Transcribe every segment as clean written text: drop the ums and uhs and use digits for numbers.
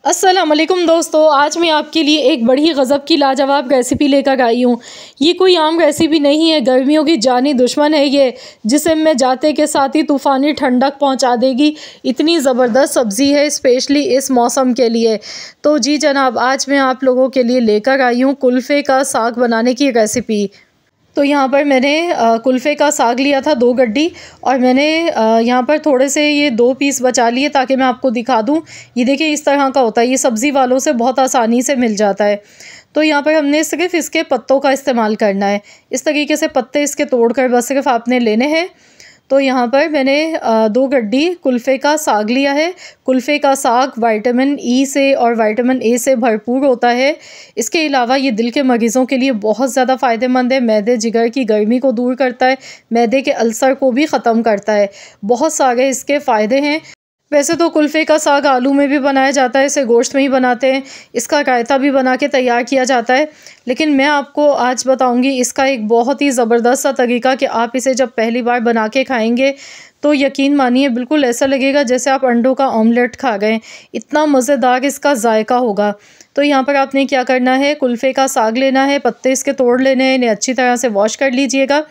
अस्सलाम वालेकुम दोस्तों, आज मैं आपके लिए एक बड़ी गज़ब की लाजवाब रेसिपी लेकर आई हूँ। ये कोई आम रेसिपी नहीं है, गर्मियों की जानी दुश्मन है ये, जिसे मैं जाते के साथ ही तूफ़ानी ठंडक पहुँचा देगी। इतनी ज़बरदस्त सब्ज़ी है स्पेशली इस मौसम के लिए। तो जी जनाब, आज मैं आप लोगों के लिए लेकर आई हूँ कुल्फ़े का साग बनाने की रेसिपी। तो यहाँ पर मैंने कुल्फ़े का साग लिया था 2 गड्डी, और मैंने यहाँ पर थोड़े से ये 2 पीस बचा लिए ताकि मैं आपको दिखा दूँ। ये देखिए इस तरह का होता है, ये सब्ज़ी वालों से बहुत आसानी से मिल जाता है। तो यहाँ पर हमने सिर्फ़ इसके पत्तों का इस्तेमाल करना है। इस तरीके से पत्ते इसके तोड़कर बस सिर्फ़ आपने लेने हैं। तो यहाँ पर मैंने 2 गड्डी कुल्फ़े का साग लिया है। कुल्फ़े का साग विटामिन ई से और विटामिन ए से भरपूर होता है। इसके अलावा ये दिल के मरीज़ों के लिए बहुत ज़्यादा फ़ायदेमंद है। मैदे जिगर की गर्मी को दूर करता है, मैदे के अल्सर को भी ख़त्म करता है। बहुत सारे इसके फ़ायदे हैं। वैसे तो कुल्फ़े का साग आलू में भी बनाया जाता है, इसे गोश्त में ही बनाते हैं। इसका रायता भी बना के तैयार किया जाता है। लेकिन मैं आपको आज बताऊंगी इसका एक बहुत ही ज़बरदस्त सा तरीका कि आप इसे जब पहली बार बना के खाएंगे तो यकीन मानिए बिल्कुल ऐसा लगेगा जैसे आप अंडों का ऑमलेट खा गए। इतना मज़ेदार इसका जायका होगा। तो यहाँ पर आपने क्या करना है, कुल्फ़े का साग लेना है, पत्ते इसके तोड़ लेने हैं, इन्हें अच्छी तरह से वॉश कर लीजिएगा।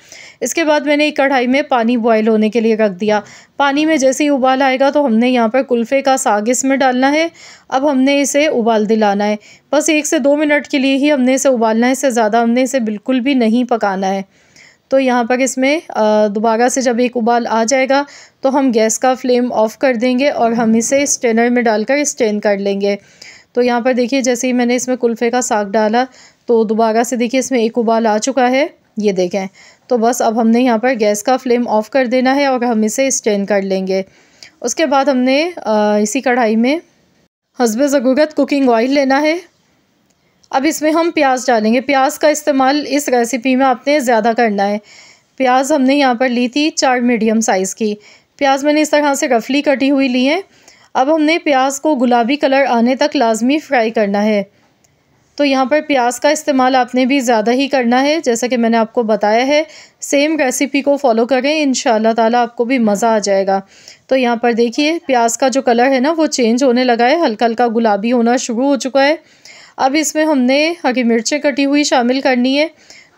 इसके बाद मैंने एक कढ़ाई में पानी बॉयल होने के लिए रख दिया। पानी में जैसे ही उबाल आएगा तो हमने यहाँ पर कुल्फ़े का साग इसमें डालना है। अब हमने इसे उबाल दिलाना है। बस 1 से 2 मिनट के लिए ही हमने इसे उबालना है, इससे ज़्यादा हमने इसे बिल्कुल भी नहीं पकाना है। तो यहाँ पर इसमें दोबारा से जब एक उबाल आ जाएगा तो हम गैस का फ्लेम ऑफ़ कर देंगे और हम इसे स्ट्रेनर में डालकर स्ट्रेन कर लेंगे। तो यहाँ पर देखिए जैसे ही मैंने इसमें कुल्फ़े का साग डाला तो दोबारा से देखिए इसमें एक उबाल आ चुका है, ये देखें। तो बस अब हमने यहाँ पर गैस का फ्लेम ऑफ़ कर देना है और हम इसे स्ट्रेन कर लेंगे। उसके बाद हमने इसी कढ़ाई में हस्बे ज़रूरत कुकिंग ऑयल लेना है। अब इसमें हम प्याज डालेंगे। प्याज का इस्तेमाल इस रेसिपी में आपने ज़्यादा करना है। प्याज हमने यहाँ पर ली थी 4 मीडियम साइज़ की। प्याज मैंने इस तरह से रफली कटी हुई ली है। अब हमने प्याज को गुलाबी कलर आने तक लाजमी फ्राई करना है। तो यहाँ पर प्याज का इस्तेमाल आपने भी ज़्यादा ही करना है, जैसा कि मैंने आपको बताया है। सेम रेसिपी को फॉलो करें, इंशाल्लाह ताला आपको भी मज़ा आ जाएगा। तो यहाँ पर देखिए प्याज का जो कलर है ना वो चेंज होने लगा है, हल्का हल्का गुलाबी होना शुरू हो चुका है। अब इसमें हमने हरी मिर्चें कटी हुई शामिल करनी है।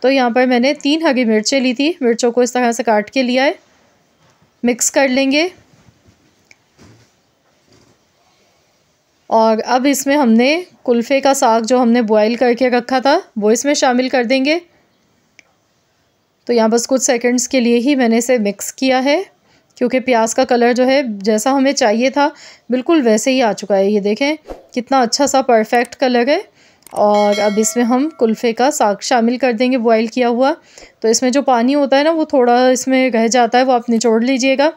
तो यहाँ पर मैंने 3 हरी मिर्चें ली थी, मिर्चों को इस तरह से काट के लिया है। मिक्स कर लेंगे और अब इसमें हमने कुल्फ़े का साग जो हमने बॉयल करके रखा था वो इसमें शामिल कर देंगे। तो यहाँ बस कुछ सेकंड्स के लिए ही मैंने इसे मिक्स किया है, क्योंकि प्याज का कलर जो है जैसा हमें चाहिए था बिल्कुल वैसे ही आ चुका है। ये देखें कितना अच्छा सा परफेक्ट कलर है। और अब इसमें हम कुल्फ़े का साग शामिल कर देंगे बॉयल किया हुआ। तो इसमें जो पानी होता है ना वो थोड़ा इसमें रह जाता है, वो आप निचोड़ लीजिएगा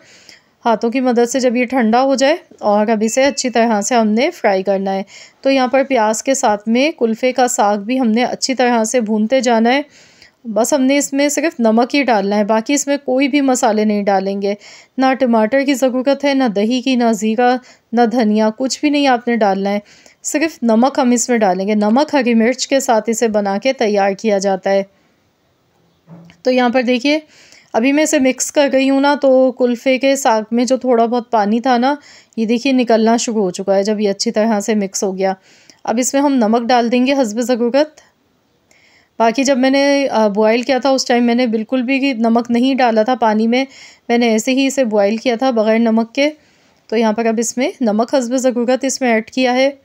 हाथों की मदद से जब ये ठंडा हो जाए। और अब इसे अच्छी तरह से हमने फ्राई करना है। तो यहाँ पर प्याज के साथ में कुल्फ़े का साग भी हमने अच्छी तरह से भूनते जाना है। बस हमने इसमें सिर्फ नमक ही डालना है, बाकी इसमें कोई भी मसाले नहीं डालेंगे। ना टमाटर की ज़रूरत है, ना दही की, ना ज़ीरा, ना धनिया, कुछ भी नहीं आपने डालना है। सिर्फ नमक हम इसमें डालेंगे। नमक हरी मिर्च के साथ इसे बना के तैयार किया जाता है। तो यहाँ पर देखिए अभी मैं इसे मिक्स कर गई हूँ ना, तो कुल्फ़े के साग में जो थोड़ा बहुत पानी था ना, ये देखिए निकलना शुरू हो चुका है जब ये अच्छी तरह से मिक्स हो गया। अब इसमें हम नमक डाल देंगे हस्बे ज़रूरत। बाकी जब मैंने बॉयल किया था उस टाइम मैंने बिल्कुल भी नमक नहीं डाला था पानी में, मैंने ऐसे ही इसे बॉयल किया था बग़ैर नमक के। तो यहाँ पर अब इसमें नमक हस्बे ज़रूरत इसमें ऐड किया है,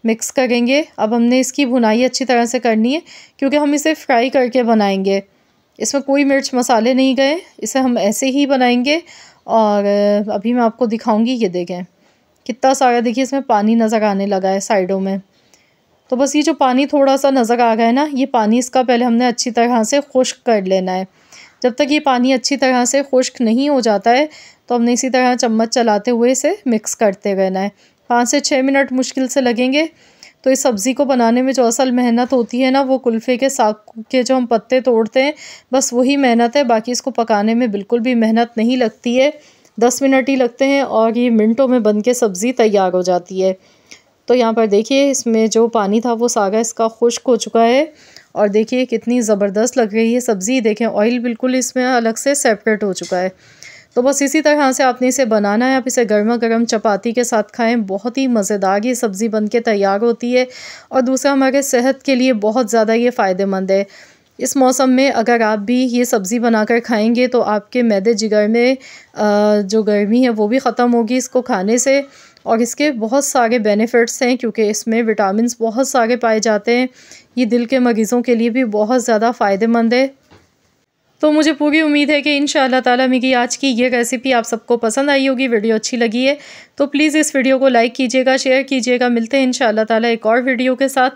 मिक्स करेंगे। अब हमने इसकी भुनाई अच्छी तरह से करनी है, क्योंकि हम इसे फ्राई करके बनाएंगे। इसमें कोई मिर्च मसाले नहीं गए, इसे हम ऐसे ही बनाएंगे। और अभी मैं आपको दिखाऊंगी, ये देखें कितना सारा देखिए इसमें पानी नज़र आने लगा है साइडों में। तो बस ये जो पानी थोड़ा सा नज़र आ रहा है ना, ये पानी इसका पहले हमने अच्छी तरह से खुश्क कर लेना है। जब तक ये पानी अच्छी तरह से खुश्क नहीं हो जाता है तो हमने इसी तरह चम्मच चलाते हुए इसे मिक्स करते रहना है। 5 से 6 मिनट मुश्किल से लगेंगे। तो इस सब्ज़ी को बनाने में जो असल मेहनत होती है ना, वो कुल्फ़े के साग के जो हम पत्ते तोड़ते हैं बस वही मेहनत है। बाकी इसको पकाने में बिल्कुल भी मेहनत नहीं लगती है, 10 मिनट ही लगते हैं और ये मिनटों में बन के सब्ज़ी तैयार हो जाती है। तो यहाँ पर देखिए इसमें जो पानी था वो सागा इसका खुश्क हो चुका है। और देखिए कितनी ज़बरदस्त लग रही है सब्ज़ी। देखें ऑयल बिल्कुल इसमें अलग से सेपरेट हो चुका है। तो बस इसी तरह से आपने इसे बनाना है। आप इसे गर्मा गर्म चपाती के साथ खाएँ, बहुत ही मज़ेदार ये सब्ज़ी बन के तैयार होती है। और दूसरा, हमारे सेहत के लिए बहुत ज़्यादा ये फ़ायदेमंद है। इस मौसम में अगर आप भी ये सब्ज़ी बनाकर खाएँगे तो आपके मैदे जिगर में जो गर्मी है वो भी ख़त्म होगी इसको खाने से। और इसके बहुत सारे बेनिफिट्स हैं क्योंकि इसमें विटामिन्स बहुत सारे पाए जाते हैं। ये दिल के मरीज़ों के लिए भी बहुत ज़्यादा फ़ायदेमंद है। तो मुझे पूरी उम्मीद है कि इंशाअल्लाह ताला मेरी आज की ये रेसिपी आप सबको पसंद आई होगी, वीडियो अच्छी लगी है तो प्लीज़ इस वीडियो को लाइक कीजिएगा, शेयर कीजिएगा। मिलते हैं इंशाअल्लाह ताला एक और वीडियो के साथ।